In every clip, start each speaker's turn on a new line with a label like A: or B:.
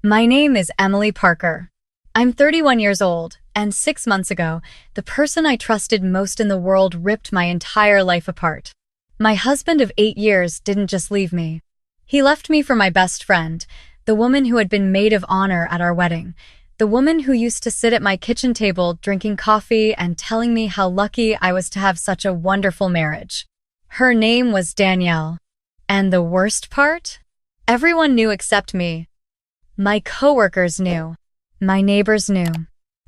A: My name is Emily Parker. I'm 31 years old, and 6 months ago, the person I trusted most in the world ripped my entire life apart. My husband of 8 years didn't just leave me. He left me for my best friend, the woman who had been maid of honor at our wedding, the woman who used to sit at my kitchen table drinking coffee and telling me how lucky I was to have such a wonderful marriage. Her name was Danielle. And the worst part? Everyone knew except me. My coworkers knew. My neighbors knew.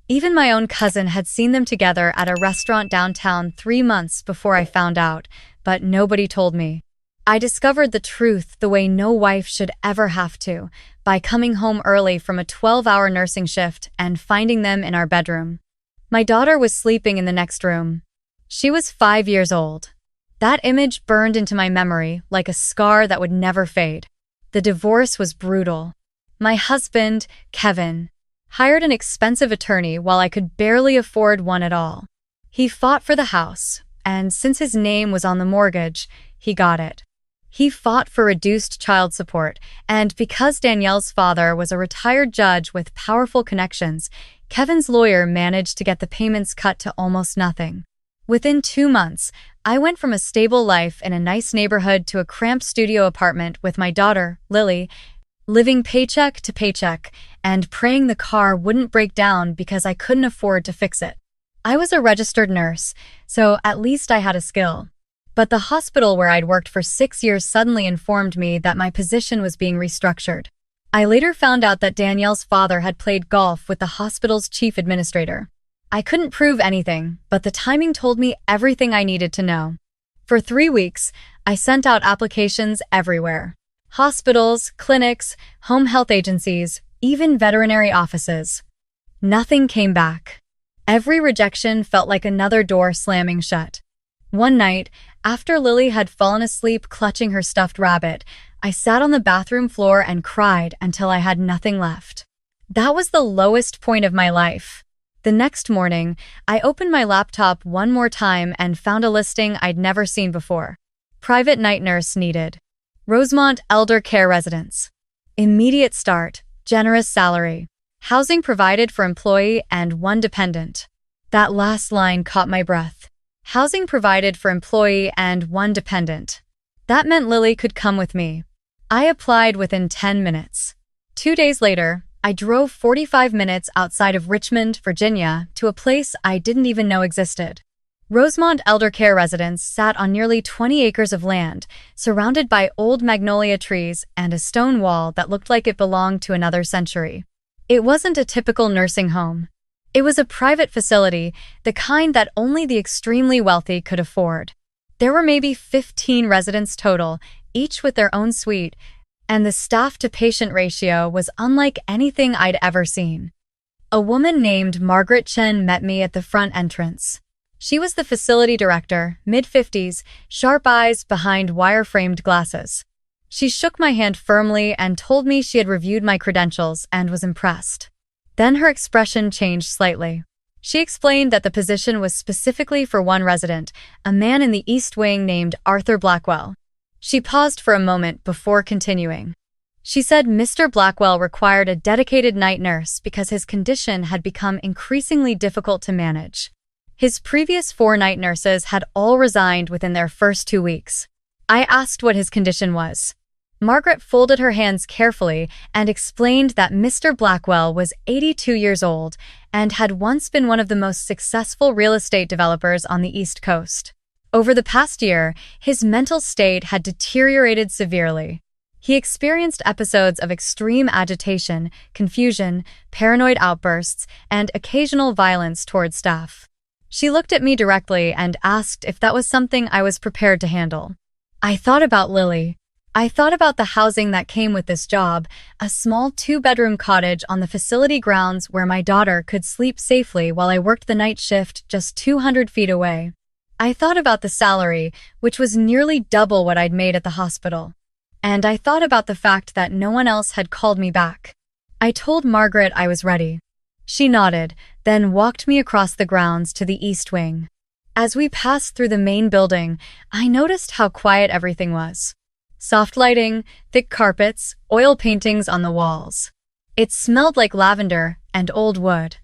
A: Even my own cousin had seen them together at a restaurant downtown 3 months before I found out, but nobody told me. I discovered the truth the way no wife should ever have to, by coming home early from a 12-hour nursing shift and finding them in our bedroom. My daughter was sleeping in the next room. She was 5 years old. That image burned into my memory like a scar that would never fade. The divorce was brutal. My husband, Kevin, hired an expensive attorney while I could barely afford one at all. He fought for the house, and since his name was on the mortgage, he got it. He fought for reduced child support, and because Danielle's father was a retired judge with powerful connections, Kevin's lawyer managed to get the payments cut to almost nothing. Within 2 months, I went from a stable life in a nice neighborhood to a cramped studio apartment with my daughter, Lily, living paycheck to paycheck and praying the car wouldn't break down because I couldn't afford to fix it. I was a registered nurse, so at least I had a skill. But the hospital where I'd worked for 6 years suddenly informed me that my position was being restructured. I later found out that Danielle's father had played golf with the hospital's chief administrator. I couldn't prove anything, but the timing told me everything I needed to know. For 3 weeks, I sent out applications everywhere. Hospitals, clinics, home health agencies, even veterinary offices. Nothing came back. Every rejection felt like another door slamming shut. One night, after Lily had fallen asleep clutching her stuffed rabbit, I sat on the bathroom floor and cried until I had nothing left. That was the lowest point of my life. The next morning, I opened my laptop one more time and found a listing I'd never seen before. Private night nurse needed. Rosemont Elder Care Residence. Immediate start, generous salary. Housing provided for employee and one dependent. That last line caught my breath. Housing provided for employee and one dependent. That meant Lily could come with me. I applied within 10 minutes. 2 days later, I drove 45 minutes outside of Richmond, Virginia, to a place I didn't even know existed. Rosemont Elder Care Residence sat on nearly 20 acres of land, surrounded by old magnolia trees and a stone wall that looked like it belonged to another century. It wasn't a typical nursing home. It was a private facility, the kind that only the extremely wealthy could afford. There were maybe 15 residents total, each with their own suite, and the staff-to-patient ratio was unlike anything I'd ever seen. A woman named Margaret Chen met me at the front entrance. She was the facility director, mid-50s, sharp eyes behind wire-framed glasses. She shook my hand firmly and told me she had reviewed my credentials and was impressed. Then her expression changed slightly. She explained that the position was specifically for one resident, a man in the East Wing named Arthur Blackwell. She paused for a moment before continuing. She said Mr. Blackwell required a dedicated night nurse because his condition had become increasingly difficult to manage. His previous 4 night nurses had all resigned within their first 2 weeks. I asked what his condition was. Margaret folded her hands carefully and explained that Mr. Blackwell was 82 years old and had once been one of the most successful real estate developers on the East Coast. Over the past year, his mental state had deteriorated severely. He experienced episodes of extreme agitation, confusion, paranoid outbursts, and occasional violence toward staff. She looked at me directly and asked if that was something I was prepared to handle. I thought about Lily. I thought about the housing that came with this job, a small 2-bedroom cottage on the facility grounds where my daughter could sleep safely while I worked the night shift just 200 feet away. I thought about the salary, which was nearly double what I'd made at the hospital. And I thought about the fact that no one else had called me back. I told Margaret I was ready. She nodded, then walked me across the grounds to the East Wing. As we passed through the main building, I noticed how quiet everything was. Soft lighting, thick carpets, oil paintings on the walls. It smelled like lavender and old wood.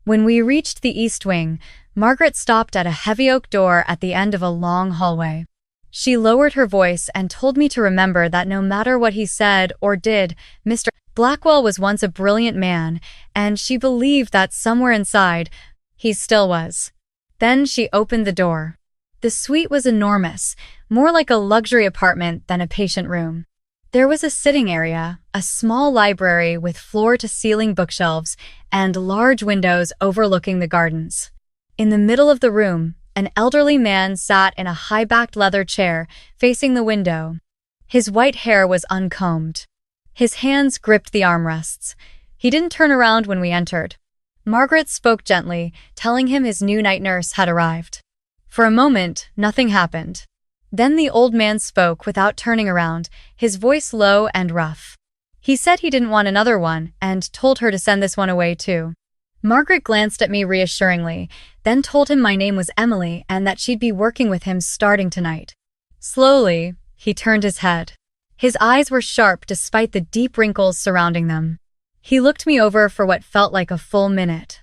A: When we reached the east wing, Margaret stopped at a heavy oak door at the end of a long hallway. She lowered her voice and told me to remember that no matter what he said or did, Mr. Blackwell was once a brilliant man, and she believed that somewhere inside, he still was. Then she opened the door. The suite was enormous, more like a luxury apartment than a patient room. There was a sitting area, a small library with floor-to-ceiling bookshelves, and large windows overlooking the gardens. In the middle of the room, an elderly man sat in a high-backed leather chair facing the window. His white hair was uncombed. His hands gripped the armrests. He didn't turn around when we entered. Margaret spoke gently, telling him his new night nurse had arrived. For a moment, nothing happened. Then the old man spoke without turning around, his voice low and rough. He said he didn't want another one and told her to send this one away too. Margaret glanced at me reassuringly, then told him my name was Emily and that she'd be working with him starting tonight. Slowly, he turned his head. His eyes were sharp despite the deep wrinkles surrounding them. He looked me over for what felt like a full minute.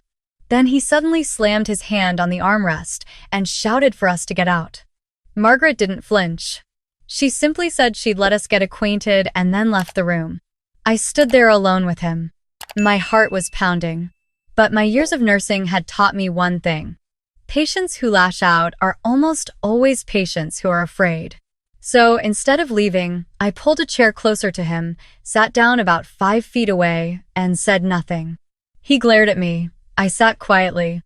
A: Then he suddenly slammed his hand on the armrest and shouted for us to get out. Margaret didn't flinch. She simply said she'd let us get acquainted and then left the room. I stood there alone with him. My heart was pounding. But my years of nursing had taught me one thing. Patients who lash out are almost always patients who are afraid. So instead of leaving, I pulled a chair closer to him, sat down about 5 feet away, and said nothing. He glared at me. I sat quietly.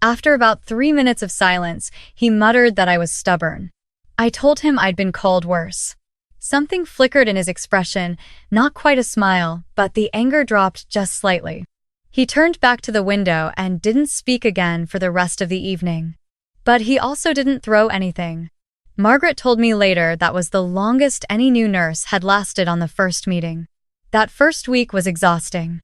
A: After about 3 minutes of silence, he muttered that I was stubborn. I told him I'd been called worse. Something flickered in his expression, not quite a smile, but the anger dropped just slightly. He turned back to the window and didn't speak again for the rest of the evening. But he also didn't throw anything. Margaret told me later that was the longest any new nurse had lasted on the first meeting. That first week was exhausting.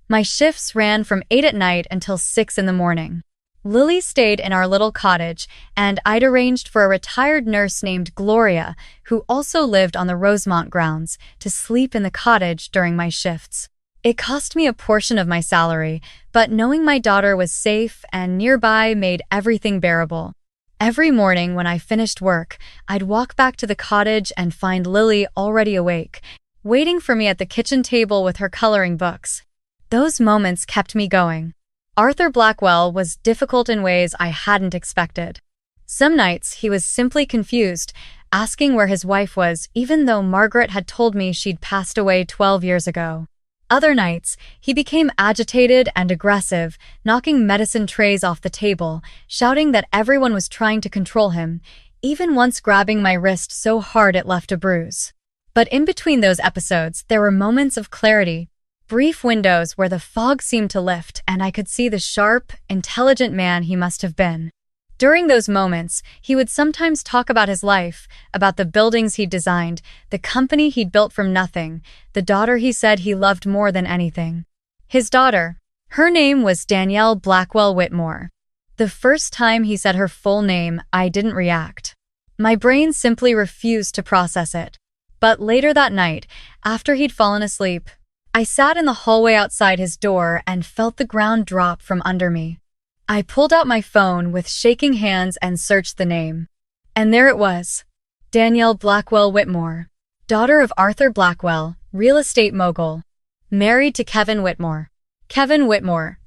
A: My shifts ran from 8 at night until 6 in the morning. Lily stayed in our little cottage, and I'd arranged for a retired nurse named Gloria, who also lived on the Rosemont grounds, to sleep in the cottage during my shifts. It cost me a portion of my salary, but knowing my daughter was safe and nearby made everything bearable. Every morning when I finished work, I'd walk back to the cottage and find Lily already awake, waiting for me at the kitchen table with her coloring books. Those moments kept me going. Arthur Blackwell was difficult in ways I hadn't expected. Some nights he was simply confused, asking where his wife was, even though Margaret had told me she'd passed away 12 years ago. Other nights, he became agitated and aggressive, knocking medicine trays off the table, shouting that everyone was trying to control him, even once grabbing my wrist so hard it left a bruise. But in between those episodes, there were moments of clarity, brief windows where the fog seemed to lift and I could see the sharp, intelligent man he must have been. During those moments, he would sometimes talk about his life, about the buildings he'd designed, the company he'd built from nothing, the daughter he said he loved more than anything. His daughter. Her name was Danielle Blackwell Whitmore. The first time he said her full name, I didn't react. My brain simply refused to process it. But later that night, after he'd fallen asleep, I sat in the hallway outside his door and felt the ground drop from under me. I pulled out my phone with shaking hands and searched the name. And there it was. Danielle Blackwell Whitmore, daughter of Arthur Blackwell, real estate mogul, married to Kevin Whitmore. Kevin Whitmore,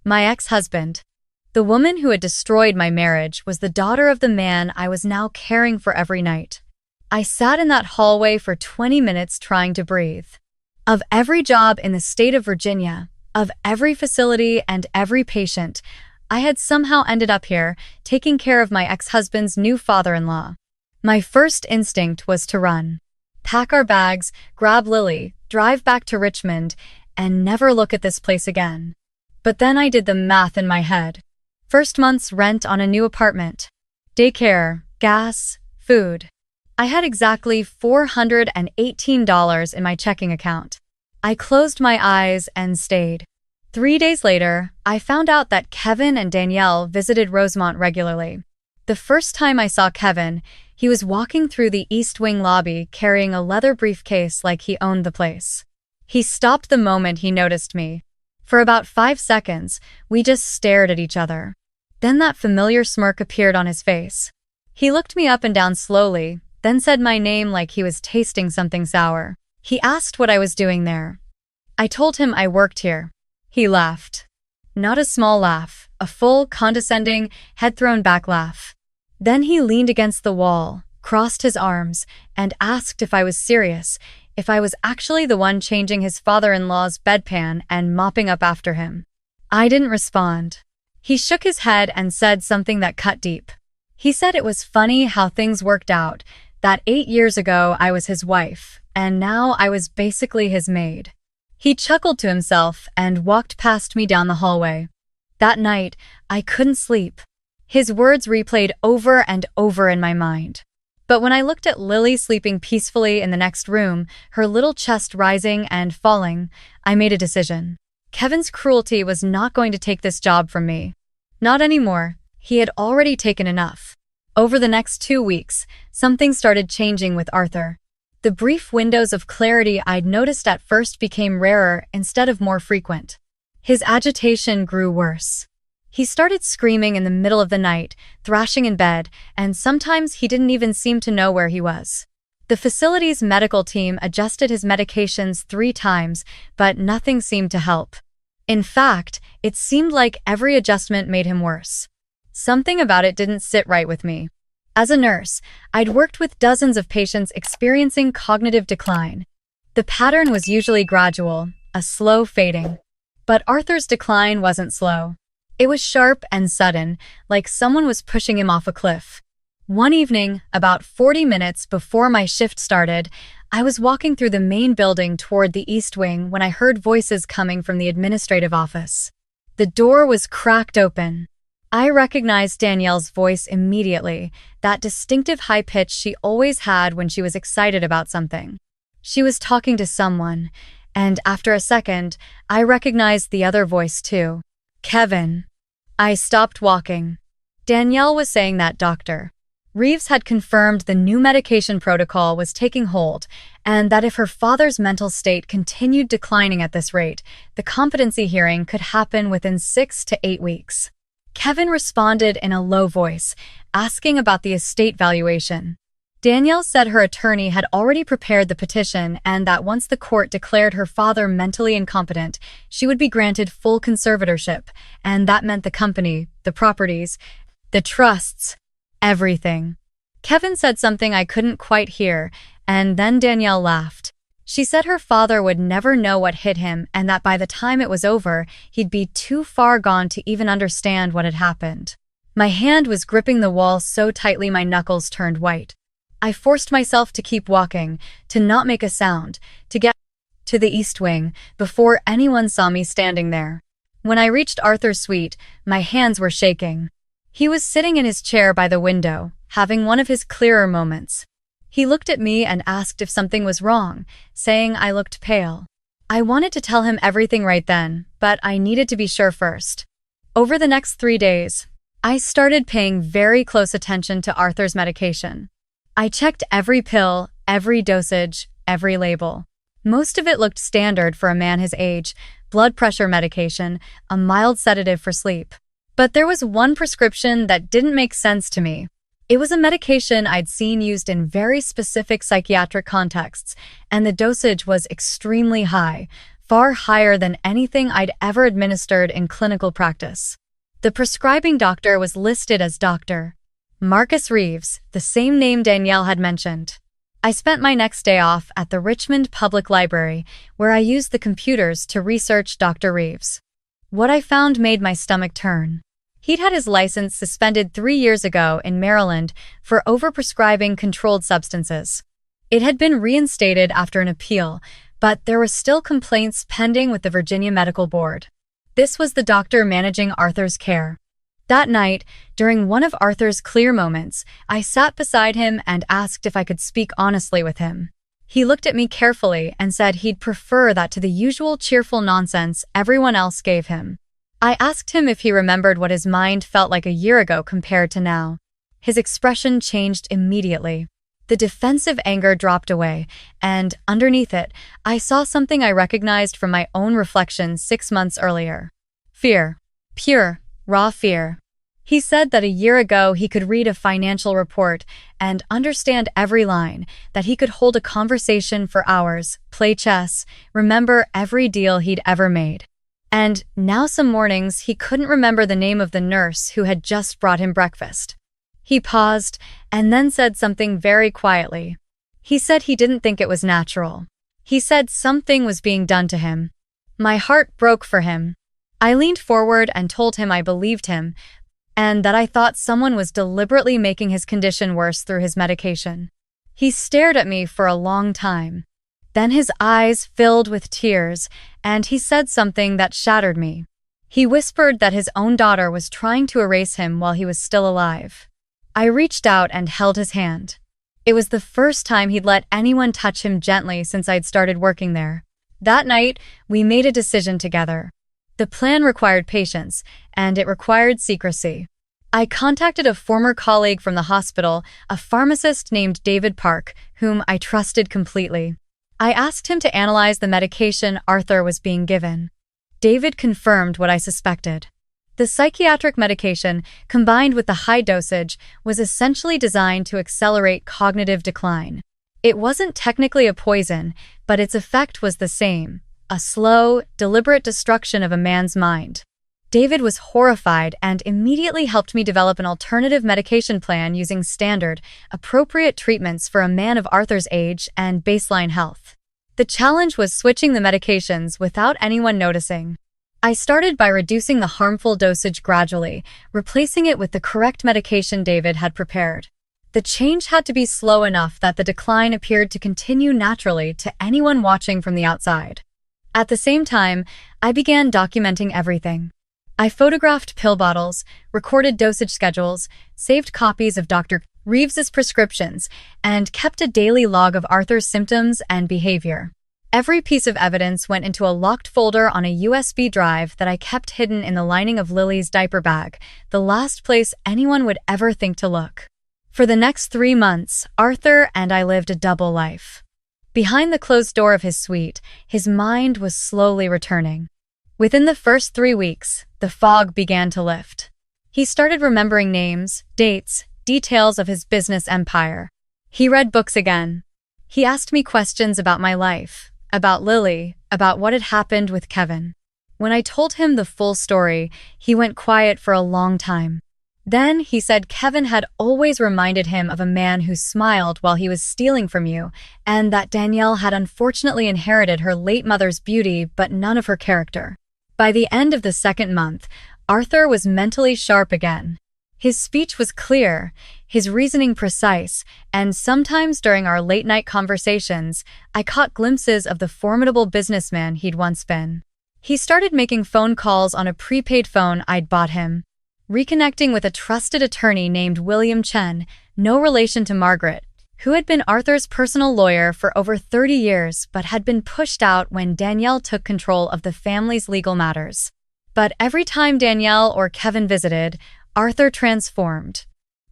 A: my ex-husband. The woman who had destroyed my marriage was the daughter of the man I was now caring for every night. I sat in that hallway for 20 minutes trying to breathe. Of every job in the state of Virginia, of every facility and every patient, I had somehow ended up here, taking care of my ex-husband's new father-in-law. My first instinct was to run. Pack our bags, grab Lily, drive back to Richmond, and never look at this place again. But then I did the math in my head. First month's rent on a new apartment, daycare, gas, food. I had exactly $418 in my checking account. I closed my eyes and stayed. 3 days later, I found out that Kevin and Danielle visited Rosemont regularly. The first time I saw Kevin, he was walking through the East Wing lobby carrying a leather briefcase like he owned the place. He stopped the moment he noticed me. For about 5 seconds, we just stared at each other. Then that familiar smirk appeared on his face. He looked me up and down slowly, then said my name like he was tasting something sour. He asked what I was doing there. I told him I worked here. He laughed. Not a small laugh, a full, condescending, head-thrown-back laugh. Then he leaned against the wall, crossed his arms, and asked if I was serious, if I was actually the one changing his father-in-law's bedpan and mopping up after him. I didn't respond. He shook his head and said something that cut deep. He said it was funny how things worked out, that 8 years ago I was his wife, and now I was basically his maid. He chuckled to himself and walked past me down the hallway. That night, I couldn't sleep. His words replayed over and over in my mind. But when I looked at Lily sleeping peacefully in the next room, her little chest rising and falling, I made a decision. Kevin's cruelty was not going to take this job from me. Not anymore. He had already taken enough. Over the next 2 weeks, something started changing with Arthur. The brief windows of clarity I'd noticed at first became rarer instead of more frequent. His agitation grew worse. He started screaming in the middle of the night, thrashing in bed, and sometimes he didn't even seem to know where he was. The facility's medical team adjusted his medications 3 times, but nothing seemed to help. In fact, it seemed like every adjustment made him worse. Something about it didn't sit right with me. As a nurse, I'd worked with dozens of patients experiencing cognitive decline. The pattern was usually gradual, a slow fading. But Arthur's decline wasn't slow. It was sharp and sudden, like someone was pushing him off a cliff. One evening, about 40 minutes before my shift started, I was walking through the main building toward the East Wing when I heard voices coming from the administrative office. The door was cracked open. I recognized Danielle's voice immediately, that distinctive high pitch she always had when she was excited about something. She was talking to someone, and after a second, I recognized the other voice too. Kevin. I stopped walking. Danielle was saying that Dr. Reeves had confirmed the new medication protocol was taking hold, and that if her father's mental state continued declining at this rate, the competency hearing could happen within 6 to 8 weeks. Kevin responded in a low voice, asking about the estate valuation. Danielle said her attorney had already prepared the petition and that once the court declared her father mentally incompetent, she would be granted full conservatorship, and that meant the company, the properties, the trusts, everything. Kevin said something I couldn't quite hear, and then Danielle laughed. She said her father would never know what hit him and that by the time it was over, he'd be too far gone to even understand what had happened. My hand was gripping the wall so tightly my knuckles turned white. I forced myself to keep walking, to not make a sound, to get to the East Wing before anyone saw me standing there. When I reached Arthur's suite, my hands were shaking. He was sitting in his chair by the window, having one of his clearer moments. He looked at me and asked if something was wrong, saying I looked pale. I wanted to tell him everything right then, but I needed to be sure first. Over the next 3 days, I started paying very close attention to Arthur's medication. I checked every pill, every dosage, every label. Most of it looked standard for a man his age: blood pressure medication, a mild sedative for sleep. But there was one prescription that didn't make sense to me. It was a medication I'd seen used in very specific psychiatric contexts, and the dosage was extremely high, far higher than anything I'd ever administered in clinical practice. The prescribing doctor was listed as Dr. Marcus Reeves, the same name Danielle had mentioned. I spent my next day off at the Richmond Public Library, where I used the computers to research Dr. Reeves. What I found made my stomach turn. He'd had his license suspended 3 years ago in Maryland for overprescribing controlled substances. It had been reinstated after an appeal, but there were still complaints pending with the Virginia Medical Board. This was the doctor managing Arthur's care. That night, during one of Arthur's clear moments, I sat beside him and asked if I could speak honestly with him. He looked at me carefully and said he'd prefer that to the usual cheerful nonsense everyone else gave him. I asked him if he remembered what his mind felt like a year ago compared to now. His expression changed immediately. The defensive anger dropped away, and underneath it, I saw something I recognized from my own reflection 6 months earlier. Fear. Pure, raw fear. He said that a year ago he could read a financial report and understand every line, that he could hold a conversation for hours, play chess, remember every deal he'd ever made. And now some mornings he couldn't remember the name of the nurse who had just brought him breakfast. He paused and then said something very quietly. He said he didn't think it was natural. He said something was being done to him. My heart broke for him. I leaned forward and told him I believed him, and that I thought someone was deliberately making his condition worse through his medication. He stared at me for a long time. Then his eyes filled with tears, and he said something that shattered me. He whispered that his own daughter was trying to erase him while he was still alive. I reached out and held his hand. It was the first time he'd let anyone touch him gently since I'd started working there. That night, we made a decision together. The plan required patience, and it required secrecy. I contacted a former colleague from the hospital, a pharmacist named David Park, whom I trusted completely. I asked him to analyze the medication Arthur was being given. David confirmed what I suspected. The psychiatric medication, combined with the high dosage, was essentially designed to accelerate cognitive decline. It wasn't technically a poison, but its effect was the same. A slow, deliberate destruction of a man's mind. David was horrified and immediately helped me develop an alternative medication plan using standard, appropriate treatments for a man of Arthur's age and baseline health. The challenge was switching the medications without anyone noticing. I started by reducing the harmful dosage gradually, replacing it with the correct medication David had prepared. The change had to be slow enough that the decline appeared to continue naturally to anyone watching from the outside. At the same time, I began documenting everything. I photographed pill bottles, recorded dosage schedules, saved copies of Dr. Reeves's prescriptions, and kept a daily log of Arthur's symptoms and behavior. Every piece of evidence went into a locked folder on a USB drive that I kept hidden in the lining of Lily's diaper bag, the last place anyone would ever think to look. For the next 3 months, Arthur and I lived a double life. Behind the closed door of his suite, his mind was slowly returning. Within the first 3 weeks, the fog began to lift. He started remembering names, dates, details of his business empire. He read books again. He asked me questions about my life, about Lily, about what had happened with Kevin. When I told him the full story, he went quiet for a long time. Then he said Kevin had always reminded him of a man who smiled while he was stealing from you, and that Danielle had unfortunately inherited her late mother's beauty but none of her character. By the end of the 2nd month, Arthur was mentally sharp again. His speech was clear, his reasoning precise, and sometimes during our late-night conversations, I caught glimpses of the formidable businessman he'd once been. He started making phone calls on a prepaid phone I'd bought him, reconnecting with a trusted attorney named William Chen, no relation to Margaret, who had been Arthur's personal lawyer for over 30 years but had been pushed out when Danielle took control of the family's legal matters. But every time Danielle or Kevin visited, Arthur transformed.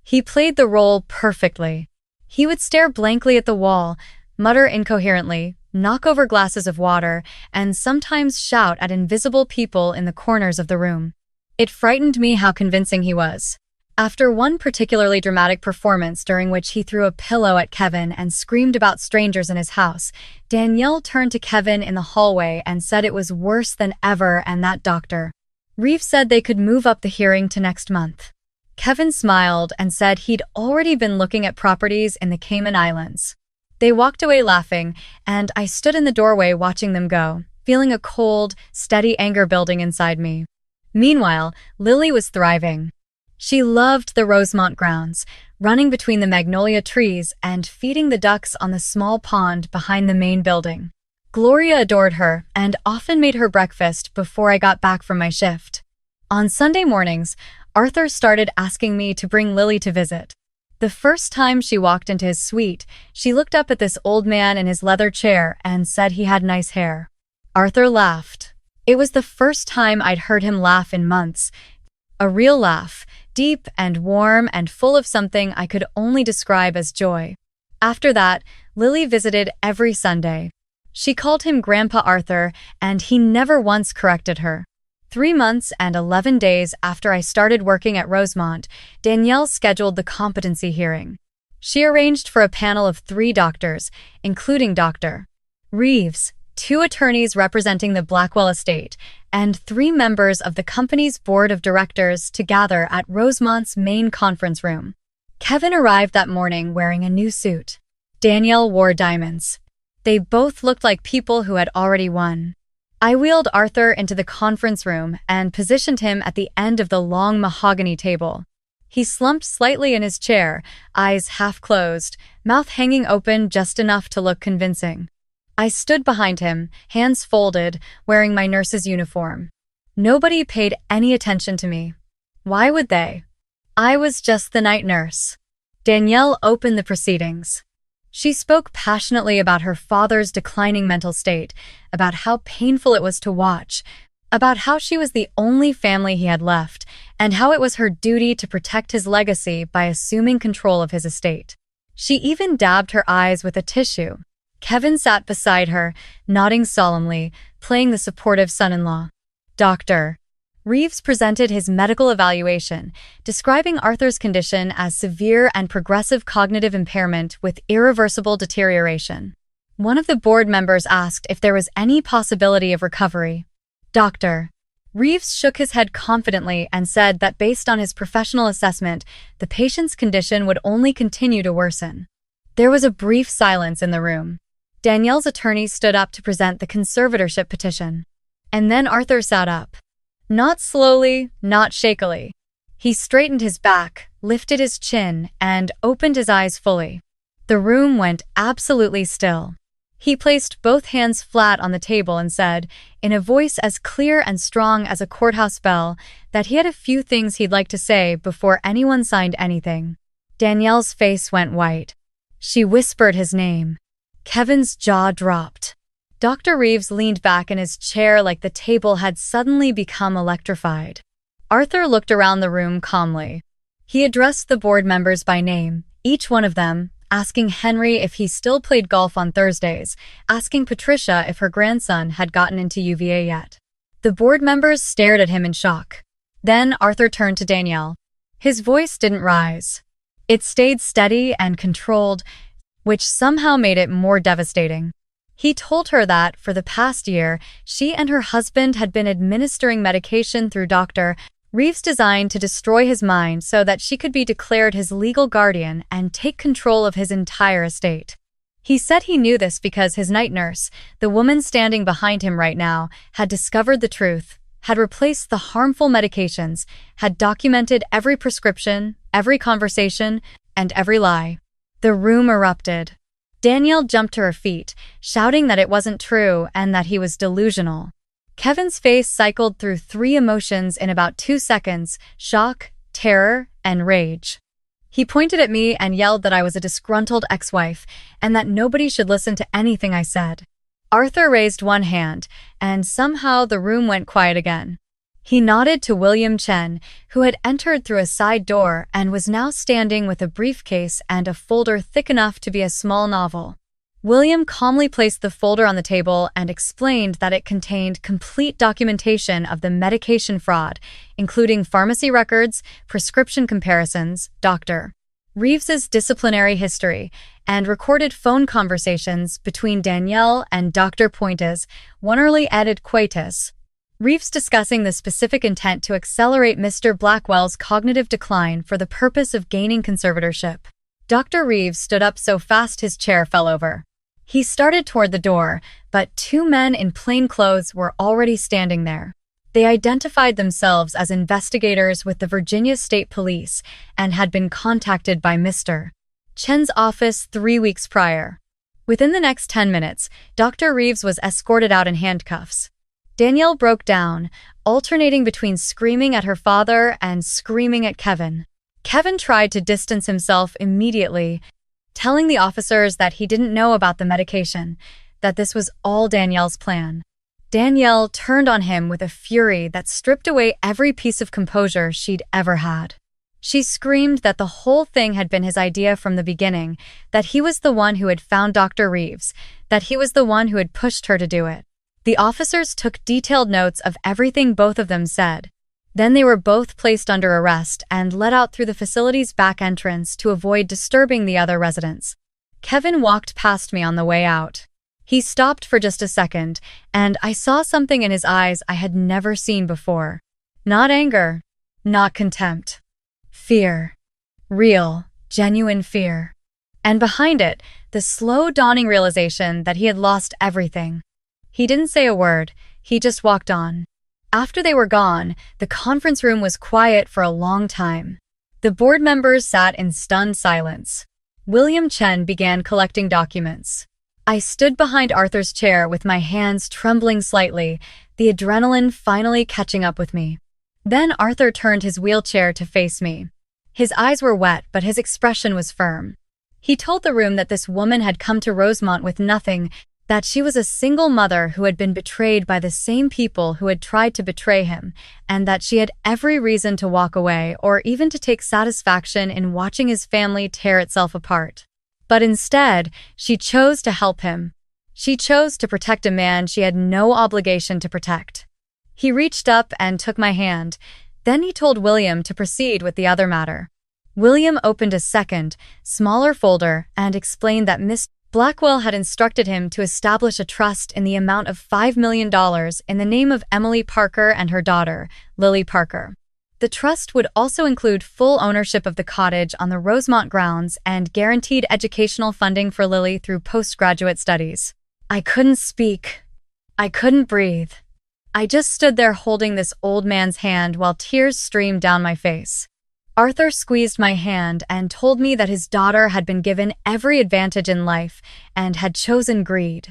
A: He played the role perfectly. He would stare blankly at the wall, mutter incoherently, knock over glasses of water, and sometimes shout at invisible people in the corners of the room. It frightened me how convincing he was. After one particularly dramatic performance during which he threw a pillow at Kevin and screamed about strangers in his house, Danielle turned to Kevin in the hallway and said it was worse than ever and that Dr. Reeves said they could move up the hearing to next month. Kevin smiled and said he'd already been looking at properties in the Cayman Islands. They walked away laughing, and I stood in the doorway watching them go, feeling a cold, steady anger building inside me. Meanwhile, Lily was thriving. She loved the Rosemont grounds, running between the magnolia trees and feeding the ducks on the small pond behind the main building. Gloria adored her and often made her breakfast before I got back from my shift. On Sunday mornings, Arthur started asking me to bring Lily to visit. The first time she walked into his suite, she looked up at this old man in his leather chair and said he had nice hair. Arthur laughed. It was the first time I'd heard him laugh in months. A real laugh, deep and warm and full of something I could only describe as joy. After that, Lily visited every Sunday. She called him Grandpa Arthur, and he never once corrected her. 3 months and 11 days after I started working at Rosemont, Danielle scheduled the competency hearing. She arranged for a panel of 3 doctors, including Dr. Reeves, 2 attorneys representing the Blackwell estate, and 3 members of the company's board of directors to gather at Rosemont's main conference room. Kevin arrived that morning wearing a new suit. Danielle wore diamonds. They both looked like people who had already won. I wheeled Arthur into the conference room and positioned him at the end of the long mahogany table. He slumped slightly in his chair, eyes half closed, mouth hanging open just enough to look convincing. I stood behind him, hands folded, wearing my nurse's uniform. Nobody paid any attention to me. Why would they? I was just the night nurse. Danielle opened the proceedings. She spoke passionately about her father's declining mental state, about how painful it was to watch, about how she was the only family he had left, and how it was her duty to protect his legacy by assuming control of his estate. She even dabbed her eyes with a tissue. Kevin sat beside her, nodding solemnly, playing the supportive son-in-law. Dr. Reeves presented his medical evaluation, describing Arthur's condition as severe and progressive cognitive impairment with irreversible deterioration. One of the board members asked if there was any possibility of recovery. Dr. Reeves shook his head confidently and said that based on his professional assessment, the patient's condition would only continue to worsen. There was a brief silence in the room. Danielle's attorney stood up to present the conservatorship petition. And then Arthur sat up. Not slowly, not shakily. He straightened his back, lifted his chin, and opened his eyes fully. The room went absolutely still. He placed both hands flat on the table and said, in a voice as clear and strong as a courthouse bell, that he had a few things he'd like to say before anyone signed anything. Danielle's face went white. She whispered his name. Kevin's jaw dropped. Dr. Reeves leaned back in his chair like the table had suddenly become electrified. Arthur looked around the room calmly. He addressed the board members by name, each one of them, asking Henry if he still played golf on Thursdays, asking Patricia if her grandson had gotten into UVA yet. The board members stared at him in shock. Then Arthur turned to Danielle. His voice didn't rise. It stayed steady and controlled, which somehow made it more devastating. He told her that, for the past year, she and her husband had been administering medication through Dr. Reeves' design to destroy his mind so that she could be declared his legal guardian and take control of his entire estate. He said he knew this because his night nurse, the woman standing behind him right now, had discovered the truth, had replaced the harmful medications, had documented every prescription, every conversation, and every lie. The room erupted. Danielle jumped to her feet, shouting that it wasn't true and that he was delusional. Kevin's face cycled through 3 emotions in about 2 seconds: shock, terror, and rage. He pointed at me and yelled that I was a disgruntled ex-wife and that nobody should listen to anything I said. Arthur raised one hand, and somehow the room went quiet again. He nodded to William Chen, who had entered through a side door and was now standing with a briefcase and a folder thick enough to be a small novel. William calmly placed the folder on the table and explained that it contained complete documentation of the medication fraud, including pharmacy records, prescription comparisons, Dr. Reeves's disciplinary history, and recorded phone conversations between Danielle and Dr. Pointes, one early added coitus. Reeves discussing the specific intent to accelerate Mr. Blackwell's cognitive decline for the purpose of gaining conservatorship. Dr. Reeves stood up so fast his chair fell over. He started toward the door, but 2 men in plain clothes were already standing there. They identified themselves as investigators with the Virginia State Police and had been contacted by Mr. Chen's office 3 weeks prior. Within the next 10 minutes, Dr. Reeves was escorted out in handcuffs. Danielle broke down, alternating between screaming at her father and screaming at Kevin. Kevin tried to distance himself immediately, telling the officers that he didn't know about the medication, that this was all Danielle's plan. Danielle turned on him with a fury that stripped away every piece of composure she'd ever had. She screamed that the whole thing had been his idea from the beginning, that he was the one who had found Dr. Reeves, that he was the one who had pushed her to do it. The officers took detailed notes of everything both of them said. Then they were both placed under arrest and let out through the facility's back entrance to avoid disturbing the other residents. Kevin walked past me on the way out. He stopped for just a second, and I saw something in his eyes I had never seen before. Not anger, not contempt. Fear. Real, genuine fear. And behind it, the slow dawning realization that he had lost everything. He didn't say a word, he just walked on. After they were gone, the conference room was quiet for a long time. The board members sat in stunned silence. William Chen began collecting documents. I stood behind Arthur's chair with my hands trembling slightly, the adrenaline finally catching up with me. Then Arthur turned his wheelchair to face me. His eyes were wet, but his expression was firm. He told the room that this woman had come to Rosemont with nothing, that she was a single mother who had been betrayed by the same people who had tried to betray him, and that she had every reason to walk away or even to take satisfaction in watching his family tear itself apart. But instead, she chose to help him. She chose to protect a man she had no obligation to protect. He reached up and took my hand. Then he told William to proceed with the other matter. William opened a second, smaller folder and explained that Miss Blackwell had instructed him to establish a trust in the amount of $5 million in the name of Emily Parker and her daughter, Lily Parker. The trust would also include full ownership of the cottage on the Rosemont grounds and guaranteed educational funding for Lily through postgraduate studies. I couldn't speak. I couldn't breathe. I just stood there holding this old man's hand while tears streamed down my face. Arthur squeezed my hand and told me that his daughter had been given every advantage in life and had chosen greed.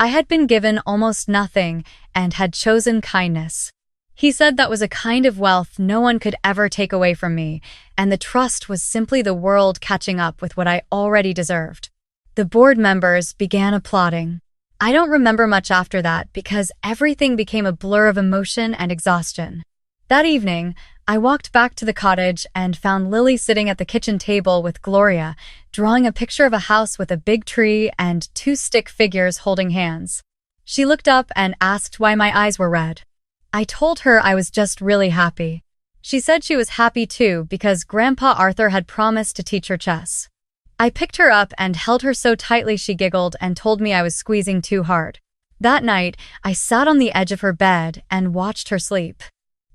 A: I had been given almost nothing and had chosen kindness. He said that was a kind of wealth no one could ever take away from me, and the trust was simply the world catching up with what I already deserved. The board members began applauding. I don't remember much after that because everything became a blur of emotion and exhaustion. That evening, I walked back to the cottage and found Lily sitting at the kitchen table with Gloria, drawing a picture of a house with a big tree and two stick figures holding hands. She looked up and asked why my eyes were red. I told her I was just really happy. She said she was happy too because Grandpa Arthur had promised to teach her chess. I picked her up and held her so tightly she giggled and told me I was squeezing too hard. That night, I sat on the edge of her bed and watched her sleep.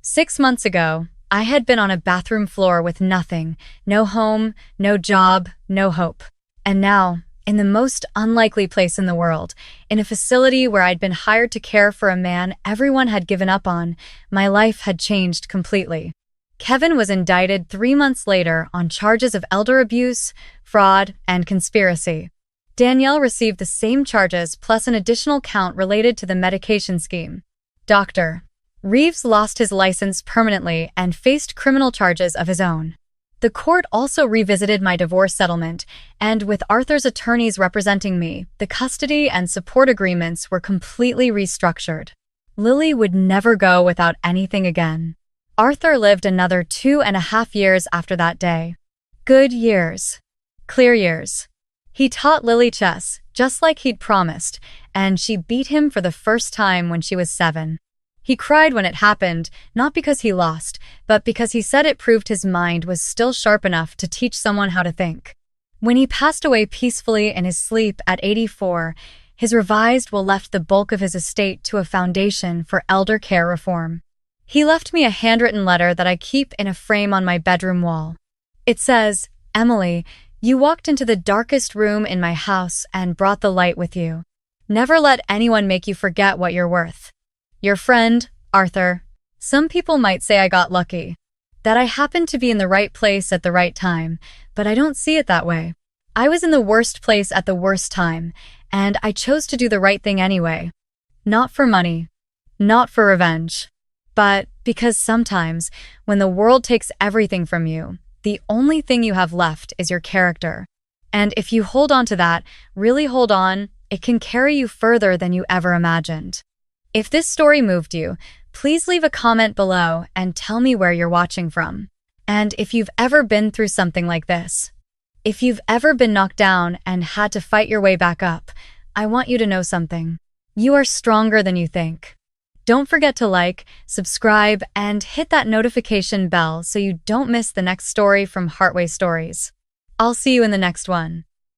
A: 6 months ago, I had been on a bathroom floor with nothing, no home, no job, no hope. And now, in the most unlikely place in the world, in a facility where I'd been hired to care for a man everyone had given up on, my life had changed completely. Kevin was indicted 3 months later on charges of elder abuse, fraud, and conspiracy. Danielle received the same charges plus an additional count related to the medication scheme. Dr. Reeves lost his license permanently and faced criminal charges of his own. The court also revisited my divorce settlement, and with Arthur's attorneys representing me, the custody and support agreements were completely restructured. Lily would never go without anything again. Arthur lived another 2.5 years after that day. Good years. Clear years. He taught Lily chess, just like he'd promised, and she beat him for the first time when she was 7. He cried when it happened, not because he lost, but because he said it proved his mind was still sharp enough to teach someone how to think. When he passed away peacefully in his sleep at 84, his revised will left the bulk of his estate to a foundation for elder care reform. He left me a handwritten letter that I keep in a frame on my bedroom wall. It says, "Emily, you walked into the darkest room in my house and brought the light with you. Never let anyone make you forget what you're worth. Your friend, Arthur." Some people might say I got lucky, that I happened to be in the right place at the right time, but I don't see it that way. I was in the worst place at the worst time, and I chose to do the right thing anyway. Not for money, not for revenge, but because sometimes, when the world takes everything from you, the only thing you have left is your character. And if you hold on to that, really hold on, it can carry you further than you ever imagined. If this story moved you, please leave a comment below and tell me where you're watching from. And if you've ever been through something like this, if you've ever been knocked down and had to fight your way back up, I want you to know something. You are stronger than you think. Don't forget to like, subscribe, and hit that notification bell so you don't miss the next story from Heartway Stories. I'll see you in the next one.